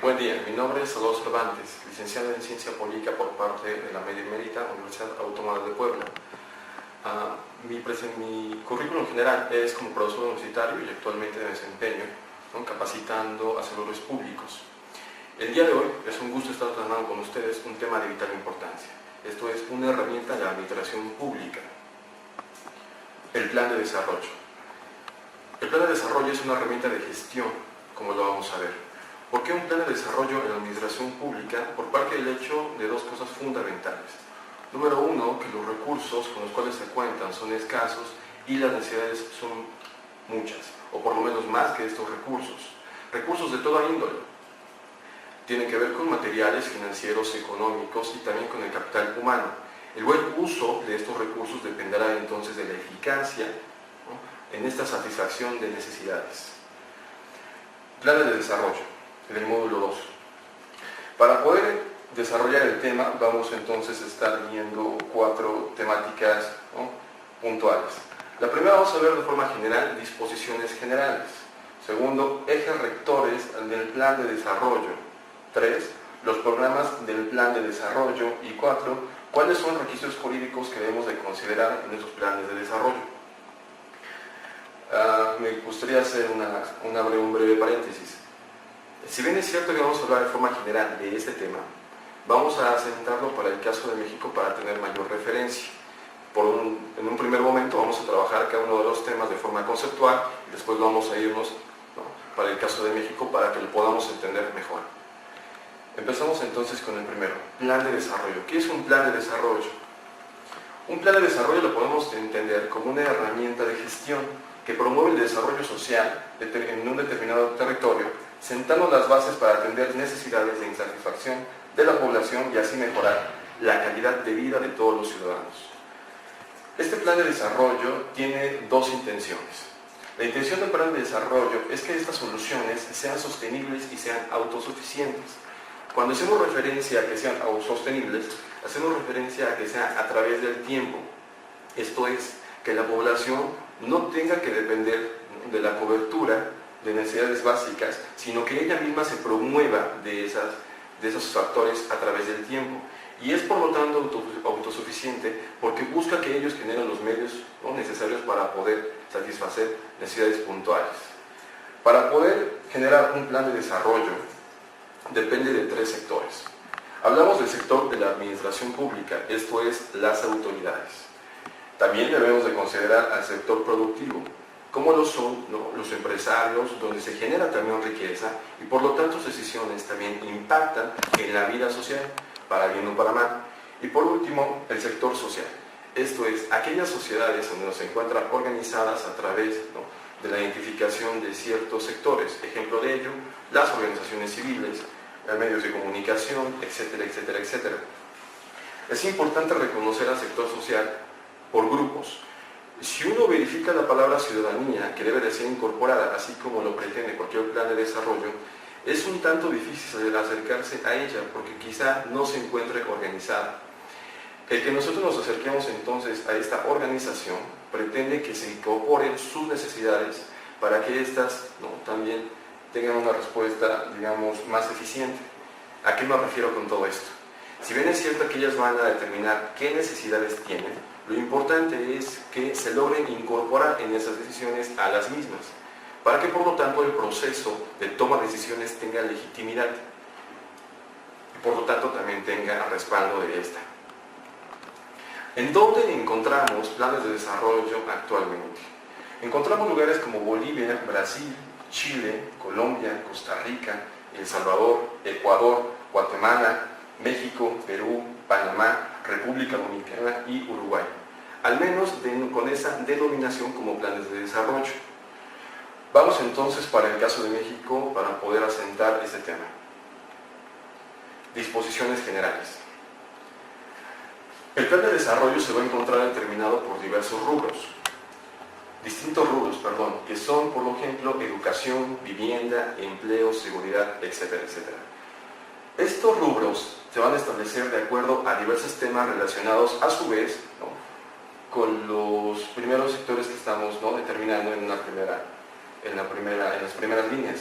Buen día, mi nombre es Salvador Cervantes, licenciado en Ciencia Política por parte de la Benemérita Universidad Autónoma de Puebla. Mi currículum general es como profesor universitario y actualmente me desempeño capacitando a servidores públicos. El día de hoy es un gusto estar tratando con ustedes un tema de vital importancia. Esto es una herramienta de la administración pública, el plan de desarrollo. El plan de desarrollo es una herramienta de gestión, como lo vamos a ver. ¿Por qué un plan de desarrollo en la administración pública? Por parte del hecho de dos cosas fundamentales. Número uno, que los recursos con los cuales se cuentan son escasos y las necesidades son muchas, o por lo menos más que estos recursos. Recursos de toda índole. Tienen que ver con materiales, financieros, económicos y también con el capital humano. El buen uso de estos recursos dependerá entonces de la eficacia, en esta satisfacción de necesidades. Planes de desarrollo. En el módulo 2. Para poder desarrollar el tema, vamos entonces a estar viendo 4 temáticas puntuales. La primera vamos a ver de forma general disposiciones generales. Segundo, ejes rectores del plan de desarrollo. 3, los programas del plan de desarrollo. Y 4, cuáles son los requisitos jurídicos que debemos de considerar en estos planes de desarrollo. Me gustaría hacer un breve paréntesis. Si bien es cierto que vamos a hablar de forma general de este tema, vamos a sentarlo para el caso de México para tener mayor referencia. En un primer momento vamos a trabajar cada uno de los temas de forma conceptual y después vamos a irnos para el caso de México para que lo podamos entender mejor. Empezamos entonces con el primero, plan de desarrollo. ¿Qué es un plan de desarrollo? Un plan de desarrollo lo podemos entender como una herramienta de gestión que promueve el desarrollo social en un determinado territorio, sentando las bases para atender necesidades de insatisfacción de la población y así mejorar la calidad de vida de todos los ciudadanos. Este plan de desarrollo tiene dos intenciones. La intención del plan de desarrollo es que estas soluciones sean sostenibles y sean autosuficientes. Cuando hacemos referencia a que sean autosostenibles, hacemos referencia a que sean a través del tiempo. Esto es, que la población no tenga que depender de la cobertura de necesidades básicas, sino que ella misma se promueva de esos factores a través del tiempo. Y es por lo tanto autosuficiente porque busca que ellos generen los medios necesarios para poder satisfacer necesidades puntuales. Para poder generar un plan de desarrollo depende de 3 sectores. Hablamos del sector de la administración pública, esto es, las autoridades. También debemos de considerar al sector productivo, como lo son los empresarios, donde se genera también riqueza y por lo tanto sus decisiones también impactan en la vida social, para bien o para mal. Y por último, el sector social. Esto es, aquellas sociedades donde se encuentran organizadas a través de la identificación de ciertos sectores. Ejemplo de ello, las organizaciones civiles, los medios de comunicación, etcétera, etcétera, etcétera. Es importante reconocer al sector social por grupos. Si uno verifica la palabra ciudadanía, que debe de ser incorporada, así como lo pretende cualquier plan de desarrollo, es un tanto difícil acercarse a ella, porque quizá no se encuentre organizada. El que nosotros nos acerquemos entonces a esta organización pretende que se incorporen sus necesidades para que éstas también tengan una respuesta, digamos, más eficiente. ¿A qué me refiero con todo esto? Si bien es cierto que ellas van a determinar qué necesidades tienen, lo importante es que se logren incorporar en esas decisiones a las mismas, para que por lo tanto el proceso de toma de decisiones tenga legitimidad y por lo tanto también tenga respaldo de esta. ¿En dónde encontramos planes de desarrollo actualmente? Encontramos lugares como Bolivia, Brasil, Chile, Colombia, Costa Rica, El Salvador, Ecuador, Guatemala, México, Perú, Panamá, República Dominicana y Uruguay, al menos con esa denominación como planes de desarrollo. Vamos entonces para el caso de México para poder asentar este tema. Disposiciones generales. El plan de desarrollo se va a encontrar determinado por distintos rubros, que son, por ejemplo, educación, vivienda, empleo, seguridad, etcétera, etcétera. Estos rubros se van a establecer de acuerdo a diversos temas relacionados, a su vez, con los primeros sectores que estamos determinando en las primeras líneas.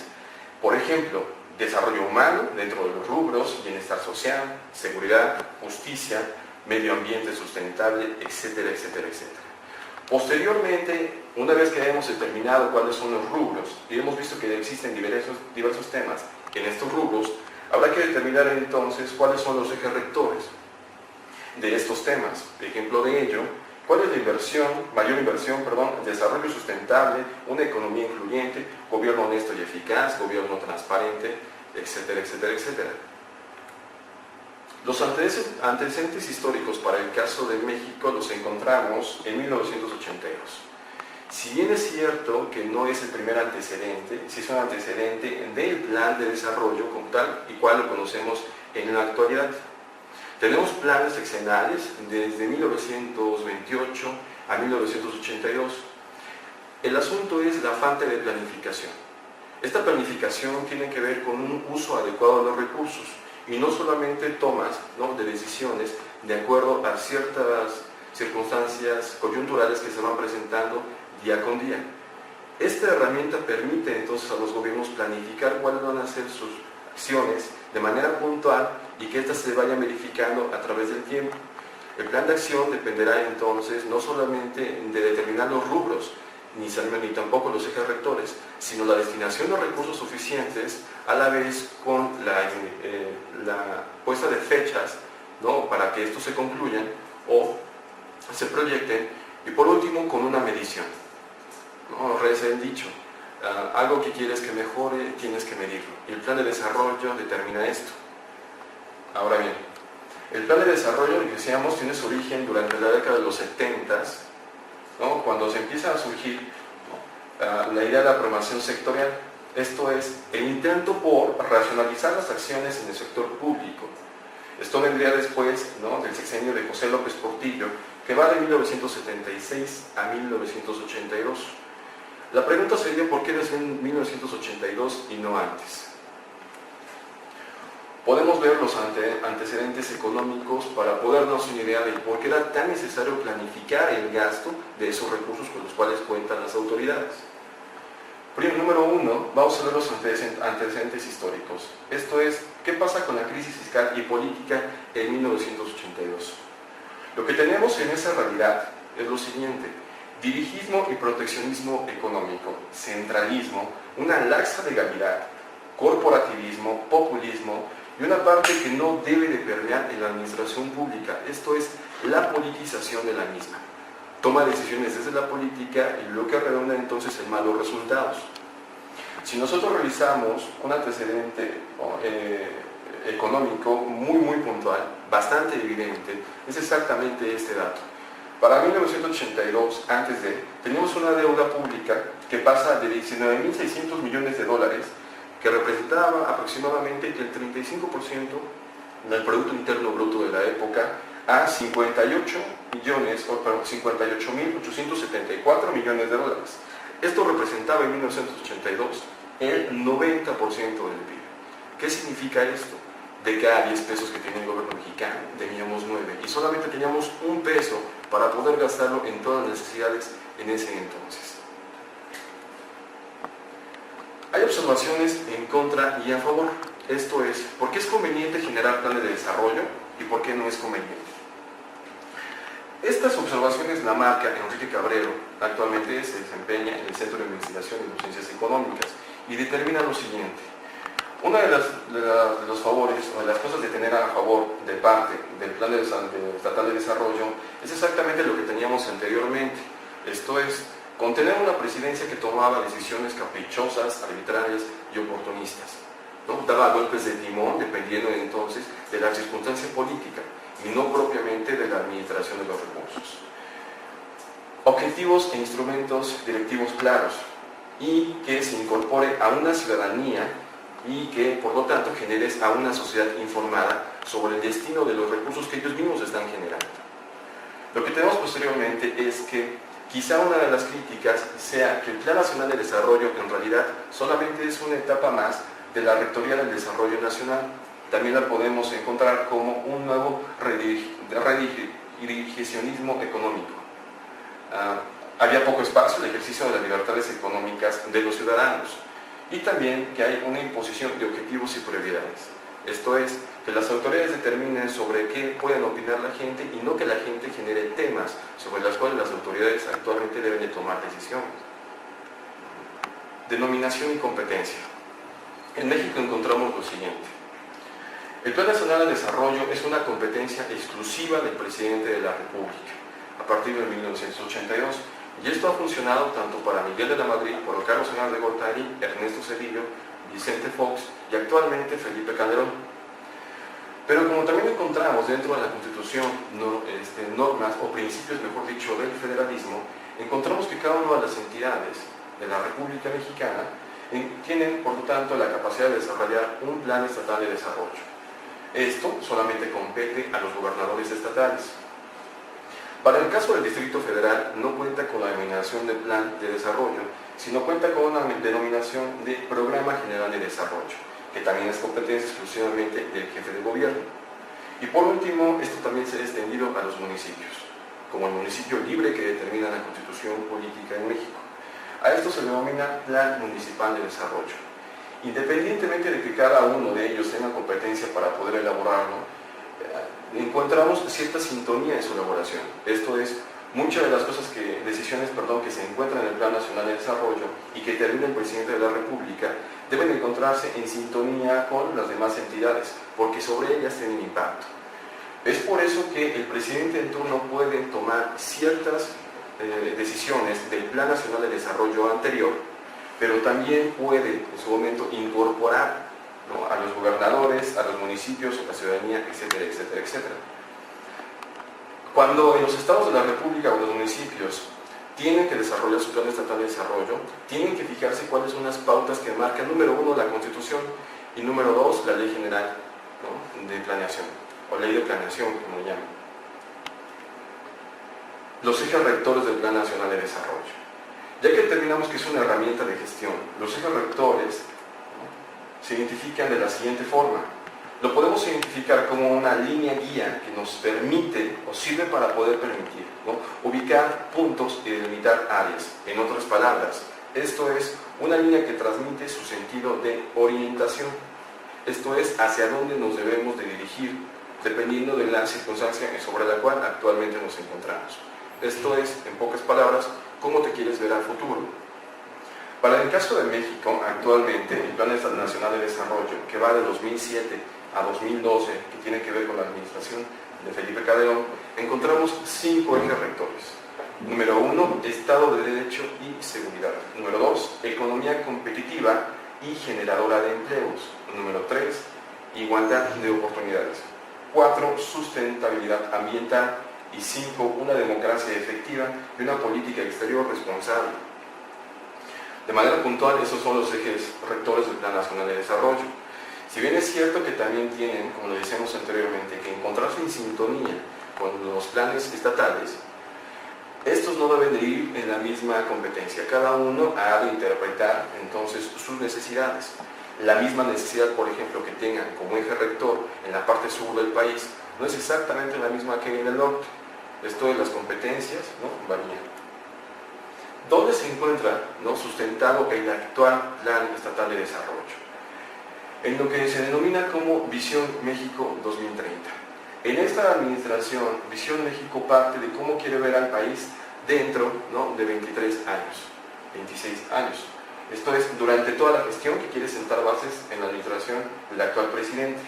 Por ejemplo, desarrollo humano dentro de los rubros, bienestar social, seguridad, justicia, medio ambiente sustentable, etcétera, etcétera, etcétera. Posteriormente, una vez que hemos determinado cuáles son los rubros y hemos visto que existen diversos temas en estos rubros, habrá que determinar entonces cuáles son los ejes rectores de estos temas. Ejemplo de ello, cuál es la mayor inversión, desarrollo sustentable, una economía incluyente, gobierno honesto y eficaz, gobierno transparente, etcétera, etcétera, etcétera. Los antecedentes históricos para el caso de México los encontramos en 1982. Si bien es cierto que no es el primer antecedente, sí es un antecedente del plan de desarrollo como tal y cual lo conocemos en la actualidad. Tenemos planes sexenales desde 1928 a 1982. El asunto es la falta de planificación. Esta planificación tiene que ver con un uso adecuado de los recursos y no solamente tomas de decisiones de acuerdo a ciertas circunstancias coyunturales que se van presentando día con día. Esta herramienta permite entonces a los gobiernos planificar cuáles van a ser sus acciones de manera puntual y que éstas se vayan verificando a través del tiempo. El plan de acción dependerá entonces no solamente de determinar los rubros, ni tampoco los ejes rectores, sino la destinación de recursos suficientes a la vez con la puesta de fechas para que estos se concluyan o se proyecten y por último con una medición. Recién dicho, algo que quieres que mejore tienes que medirlo y el plan de desarrollo determina esto. Ahora bien, el plan de desarrollo, decíamos, tiene su origen durante la década de los 70s, cuando se empieza a surgir la idea de la programación sectorial. Esto es el intento por racionalizar las acciones en el sector público. Esto vendría después del sexenio de José López Portillo, que va de 1976 a 1982. La pregunta sería, ¿por qué desde 1982 y no antes? Podemos ver los antecedentes económicos para poder darnos una idea de por qué era tan necesario planificar el gasto de esos recursos con los cuales cuentan las autoridades. Número uno, vamos a ver los antecedentes históricos. Esto es, ¿qué pasa con la crisis fiscal y política en 1982? Lo que tenemos en esa realidad es lo siguiente: dirigismo y proteccionismo económico, centralismo, una laxa legalidad, corporativismo, populismo y una parte que no debe de permear en la administración pública. Esto es la politización de la misma. Toma decisiones desde la política y lo que redunda entonces en malos resultados. Si nosotros revisamos un antecedente económico muy puntual, bastante evidente, es exactamente este dato. Para 1982, teníamos una deuda pública que pasa de 19.600 millones de dólares, que representaba aproximadamente el 35% del Producto Interno Bruto de la época, a 58.874 millones de dólares. Esto representaba en 1982 el 90% del PIB. ¿Qué significa esto? De cada 10 pesos que tenía el gobierno mexicano, teníamos 9, y solamente teníamos un peso para poder gastarlo en todas las necesidades en ese entonces. Hay observaciones en contra y a favor. Esto es, ¿por qué es conveniente generar planes de desarrollo y por qué no es conveniente? Estas observaciones la marca Enrique Cabrero, actualmente se desempeña en el Centro de Investigación y Ciencias Económicas, y determina lo siguiente. Una de los favores, o de las cosas de tener a favor de parte del Plan Estatal de Desarrollo, es exactamente lo que teníamos anteriormente. Esto es, contener una presidencia que tomaba decisiones caprichosas, arbitrarias y oportunistas, daba golpes de timón dependiendo entonces de la circunstancia política y no propiamente de la administración de los recursos. Objetivos e instrumentos directivos claros y que se incorpore a una ciudadanía y que por lo tanto generes a una sociedad informada sobre el destino de los recursos que ellos mismos están generando. Lo que tenemos posteriormente es que quizá una de las críticas sea que el Plan Nacional de Desarrollo en realidad solamente es una etapa más de la Rectoría del Desarrollo Nacional. También la podemos encontrar como un nuevo redirigicionismo económico. Había poco espacio en el ejercicio de las libertades económicas de los ciudadanos. y también que hay una imposición de objetivos y prioridades. Esto es, que las autoridades determinen sobre qué pueden opinar la gente y no que la gente genere temas sobre los cuales las autoridades actualmente deben de tomar decisiones. Denominación y competencia. En México encontramos lo siguiente. El Plan Nacional de Desarrollo es una competencia exclusiva del presidente de la República, a partir de 1982, y esto ha funcionado tanto para Miguel de la Madrid, Juan Carlos Hernández de Gortari, Ernesto Zedillo, Vicente Fox y actualmente Felipe Calderón. Pero como también encontramos dentro de la Constitución normas o principios, mejor dicho, del federalismo, encontramos que cada una de las entidades de la República Mexicana tienen, por lo tanto, la capacidad de desarrollar un plan estatal de desarrollo. Esto solamente compete a los gobernadores estatales. Para el caso del Distrito Federal, no cuenta con la denominación de Plan de Desarrollo, sino cuenta con una denominación de Programa General de Desarrollo, que también es competencia exclusivamente del jefe de gobierno. Y por último, esto también se ha extendido a los municipios, como el municipio libre que determina la Constitución política en México. A esto se denomina Plan Municipal de Desarrollo. Independientemente de que cada uno de ellos tenga competencia para poder elaborarlo, encontramos cierta sintonía en su elaboración. Esto es, muchas de las decisiones que se encuentran en el Plan Nacional de Desarrollo y que determina el presidente de la República deben encontrarse en sintonía con las demás entidades, porque sobre ellas tienen impacto. Es por eso que el presidente en turno puede tomar ciertas decisiones del Plan Nacional de Desarrollo anterior, pero también puede en su momento incorporar, ¿no?, a los gobernadores, a los municipios, a la ciudadanía, etcétera, etcétera, etcétera. Cuando en los estados de la República o los municipios tienen que desarrollar su plan estatal de desarrollo, tienen que fijarse cuáles son las pautas que marcan, número 1, la Constitución, y número 2, la Ley General, ¿no?, de Planeación, o Ley de Planeación, como llaman. Los ejes rectores del Plan Nacional de Desarrollo. Ya que determinamos que es una herramienta de gestión, los ejes rectores, ¿no?, se identifican de la siguiente forma. Lo podemos identificar como una línea guía que nos permite o sirve para poder permitir, ¿no?, ubicar puntos y delimitar áreas. En otras palabras, esto es una línea que transmite su sentido de orientación. Esto es hacia dónde nos debemos de dirigir dependiendo de la circunstancia sobre la cual actualmente nos encontramos. Esto es, en pocas palabras, cómo te quieres ver al futuro. Para el caso de México, actualmente, el Plan Nacional de Desarrollo, que va de 2007 a 2012, que tiene que ver con la administración de Felipe Calderón, encontramos 5 ejes rectores. Número 1, Estado de Derecho y Seguridad. Número 2, Economía competitiva y generadora de empleos. Número 3, Igualdad de oportunidades. 4, Sustentabilidad ambiental. Y 5, una democracia efectiva y una política exterior responsable. De manera puntual, esos son los ejes rectores del Plan Nacional de Desarrollo. Si bien es cierto que también tienen, como lo decíamos anteriormente, que encontrarse en sintonía con los planes estatales, estos no deben de ir en la misma competencia. Cada uno ha de interpretar entonces sus necesidades. La misma necesidad, por ejemplo, que tengan como eje rector en la parte sur del país, no es exactamente la misma que en el norte. Esto de las competencias, ¿no?, varía. ¿Dónde se encuentra, ¿no?, sustentado el actual Plan Estatal de Desarrollo? En lo que se denomina como Visión México 2030. En esta administración, Visión México parte de cómo quiere ver al país dentro, ¿no?, de 23 años, 26 años. Esto es, durante toda la gestión que quiere sentar bases en la administración del actual presidente.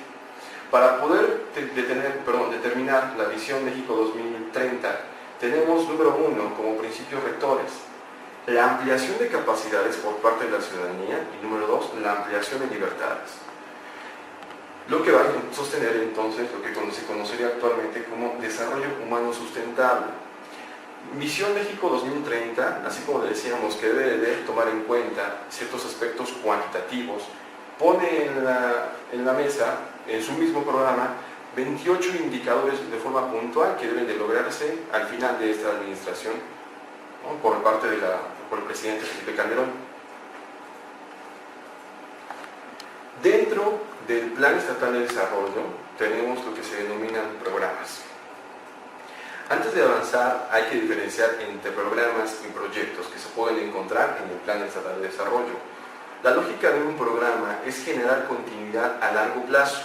Para poder determinar la Visión México 2030, tenemos, número 1, como principios rectores, la ampliación de capacidades por parte de la ciudadanía, y número 2, la ampliación de libertades. Lo que va a sostener entonces lo que se conocería actualmente como desarrollo humano sustentable. Visión México 2030, así como le decíamos que debe de tomar en cuenta ciertos aspectos cuantitativos, pone en la mesa, en su mismo programa, 28 indicadores de forma puntual que deben de lograrse al final de esta administración, ¿no?, por el presidente Felipe Calderón. Dentro del Plan Estatal de Desarrollo tenemos lo que se denominan programas. Antes de avanzar, hay que diferenciar entre programas y proyectos que se pueden encontrar en el Plan Estatal de Desarrollo. La lógica de un programa es generar continuidad a largo plazo.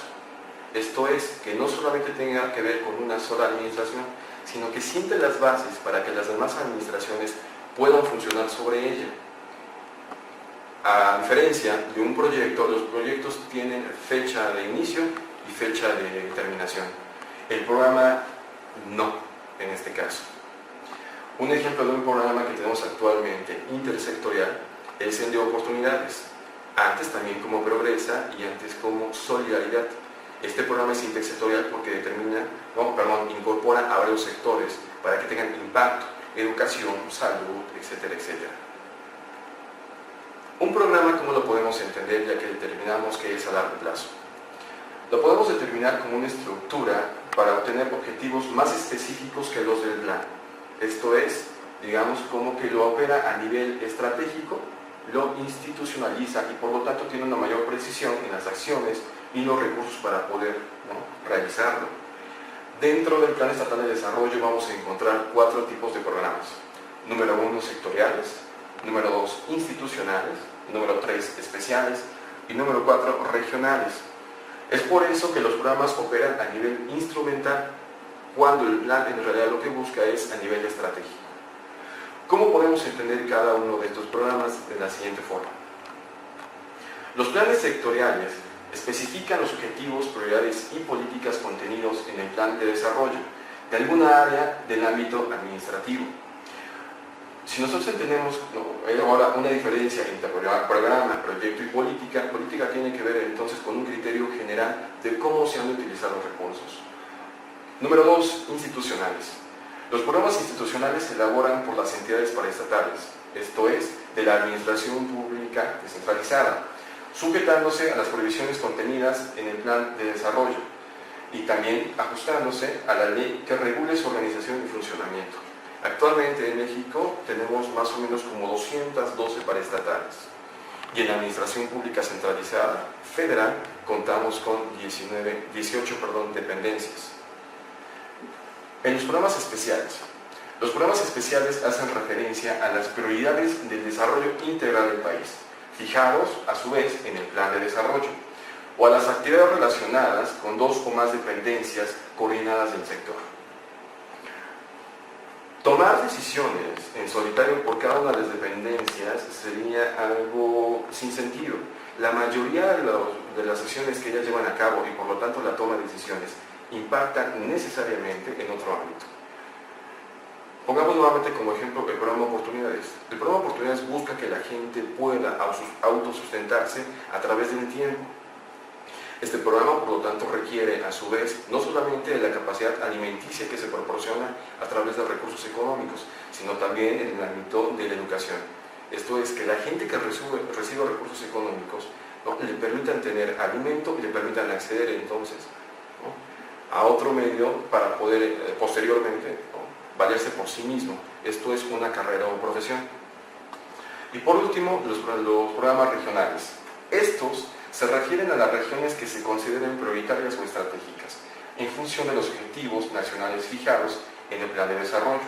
Esto es, que no solamente tenga que ver con una sola administración, sino que siente las bases para que las demás administraciones puedan funcionar sobre ella. A diferencia de un proyecto, los proyectos tienen fecha de inicio y fecha de terminación. El programa no, en este caso. Un ejemplo de un programa que tenemos actualmente intersectorial es el de oportunidades, antes también como Progresa y antes como Solidaridad. Este programa es intersectorial porque incorpora a varios sectores para que tengan impacto, educación, salud, etcétera, etcétera. Un programa, ¿cómo lo podemos entender ya que determinamos que es a largo plazo? Lo podemos determinar como una estructura para obtener objetivos más específicos que los del plan. Esto es, digamos, como que lo opera a nivel estratégico, lo institucionaliza y por lo tanto tiene una mayor precisión en las acciones y los recursos para poder realizarlo. Dentro del Plan Estatal de Desarrollo vamos a encontrar 4 tipos de programas. Número 1, sectoriales. Número 2, institucionales. Número 3, especiales. Y número 4, regionales. Es por eso que los programas operan a nivel instrumental, cuando el plan en realidad lo que busca es a nivel estratégico. ¿Cómo podemos entender cada uno de estos programas? De la siguiente forma. Los planes sectoriales especifican los objetivos, prioridades y políticas contenidos en el plan de desarrollo de alguna área del ámbito administrativo. Si nosotros entendemos ahora una diferencia entre programa, proyecto y política, política tiene que ver entonces con un criterio general de cómo se han de utilizar los recursos. Número 2, institucionales. Los programas institucionales se elaboran por las entidades paraestatales, esto es, de la administración pública descentralizada, sujetándose a las prohibiciones contenidas en el plan de desarrollo y también ajustándose a la ley que regule su organización y funcionamiento. Actualmente en México tenemos más o menos como 212 paraestatales y en la administración pública centralizada federal contamos con 18 dependencias. En los programas especiales hacen referencia a las prioridades del desarrollo integral del país, fijados a su vez en el plan de desarrollo, o a las actividades relacionadas con 2 o más dependencias coordinadas del sector. Tomar decisiones en solitario por cada una de las dependencias sería algo sin sentido. La mayoría de las acciones que ellas llevan a cabo y por lo tanto la toma de decisiones impactan necesariamente en otro ámbito. Pongamos nuevamente como ejemplo el programa Oportunidades. El programa Oportunidades busca que la gente pueda autosustentarse a través del tiempo. Este programa, por lo tanto, requiere a su vez no solamente de la capacidad alimenticia que se proporciona a través de recursos económicos, sino también en el ámbito de la educación. Esto es, que la gente que recibe recursos económicos le permitan tener alimento y le permitan acceder entonces a otro medio para poder posteriormente valerse por sí mismo. Esto es una carrera o profesión. Y por último, los programas regionales. Estos se refieren a las regiones que se consideren prioritarias o estratégicas, en función de los objetivos nacionales fijados en el plan de desarrollo.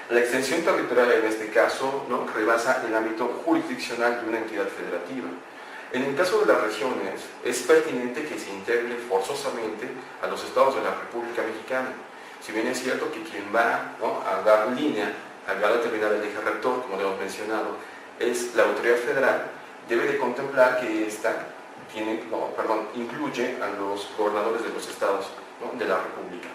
La extensión territorial en este caso rebasa el ámbito jurisdiccional de una entidad federativa. En el caso de las regiones, es pertinente que se integre forzosamente a los estados de la República Mexicana. Si bien es cierto que quien va a dar línea, va a determinar el eje rector, como lo hemos mencionado, es la autoridad federal, debe de contemplar que ésta incluye a los gobernadores de los estados de la República.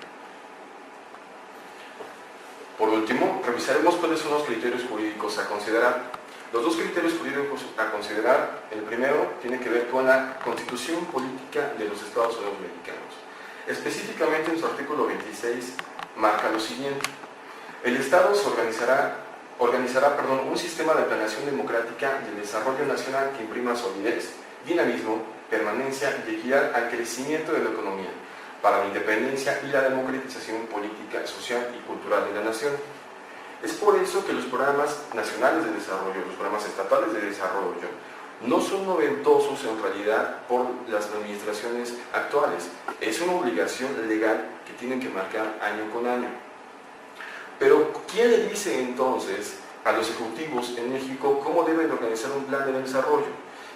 Por último, revisaremos cuáles son los criterios jurídicos a considerar. Los 2 criterios jurídicos a considerar, el primero tiene que ver con la Constitución Política de los Estados Unidos Mexicanos. Específicamente en su artículo 26 marca lo siguiente: el Estado se organizará un sistema de planeación democrática y de desarrollo nacional que imprima solidez, dinamismo, permanencia y equidad al crecimiento de la economía, para la independencia y la democratización política, social y cultural de la nación. Es por eso que los programas nacionales de desarrollo, los programas estatales de desarrollo, no son noventosos en realidad por las administraciones actuales. Es una obligación legal que tienen que marcar año con año. Pero, ¿quién le dice entonces a los ejecutivos en México cómo deben organizar un plan de desarrollo?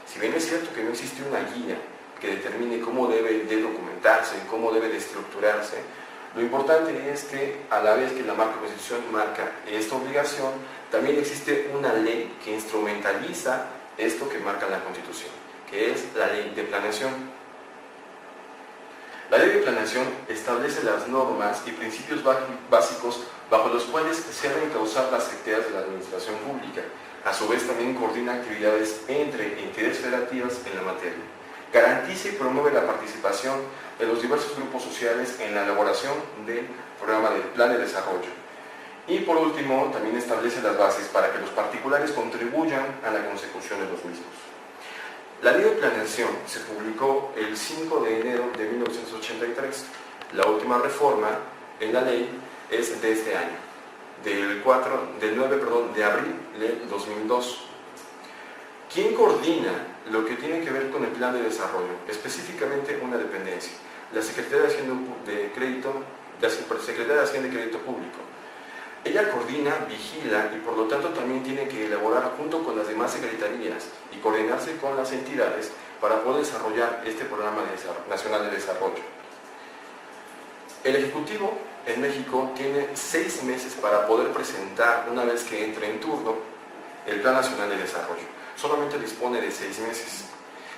Si bien es cierto que no existe una guía que determine cómo debe de documentarse, cómo debe de estructurarse, lo importante es que a la vez que la Constitución marca esta obligación, también existe una ley que instrumentaliza esto que marca la Constitución, que es la Ley de Planeación. La Ley de Planeación establece las normas y principios básicos bajo los cuales se deben causar las actividades de la administración pública. A su vez también coordina actividades entre entidades federativas en la materia. Garantiza y promueve la participación de los diversos grupos sociales en la elaboración del programa del plan de desarrollo. Y por último, también establece las bases para que los particulares contribuyan a la consecución de los mismos. La Ley de Planeación se publicó el 5 de enero de 1983. La última reforma en la ley es de este año, del 9 de abril de 2002. ¿Quién coordina lo que tiene que ver con el plan de desarrollo? Específicamente una dependencia, la Secretaría de Hacienda de Crédito, Público. Ella coordina, vigila y por lo tanto también tiene que elaborar junto con las demás secretarías y coordinarse con las entidades para poder desarrollar este programa nacional de desarrollo. El Ejecutivo en México tiene 6 meses para poder presentar, una vez que entre en turno, el Plan Nacional de Desarrollo. Solamente dispone de 6 meses.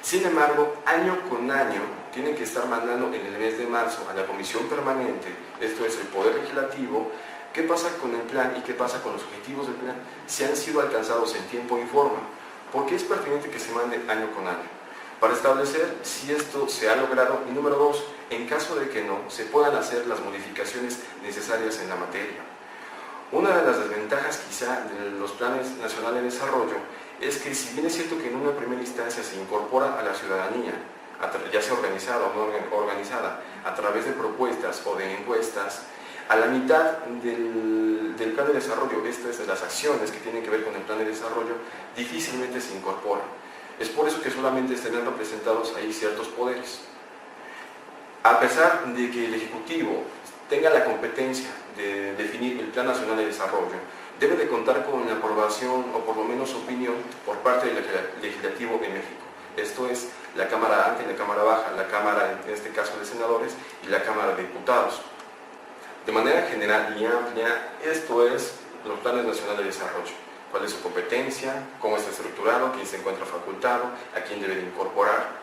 Sin embargo, año con año, tiene que estar mandando en el mes de marzo a la Comisión Permanente, esto es el Poder Legislativo, qué pasa con el plan y qué pasa con los objetivos del plan, si han sido alcanzados en tiempo y forma. ¿Por qué es pertinente que se mande año con año? Para establecer si esto se ha logrado, y número 2, en caso de que no, se puedan hacer las modificaciones necesarias en la materia. Una de las desventajas quizá de los planes nacionales de desarrollo es que, si bien es cierto que en una primera instancia se incorpora a la ciudadanía, ya sea organizada o no organizada, a través de propuestas o de encuestas, a la mitad del plan de desarrollo, estas de las acciones que tienen que ver con el plan de desarrollo, difícilmente se incorporan. Es por eso que solamente están representados ahí ciertos poderes. A pesar de que el Ejecutivo tenga la competencia de definir el Plan Nacional de Desarrollo, debe de contar con la aprobación o por lo menos opinión por parte del Legislativo en México. Esto es la Cámara Alta y la Cámara Baja, la Cámara en este caso de Senadores y la Cámara de Diputados. De manera general y amplia, esto es los planes nacionales de desarrollo. ¿Cuál es su competencia? ¿Cómo está estructurado? ¿Quién se encuentra facultado? ¿A quién debe de incorporar?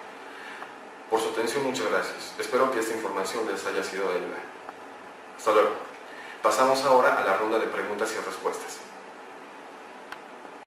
Por su atención, muchas gracias. Espero que esta información les haya sido de ayuda. Hasta luego. Pasamos ahora a la ronda de preguntas y respuestas.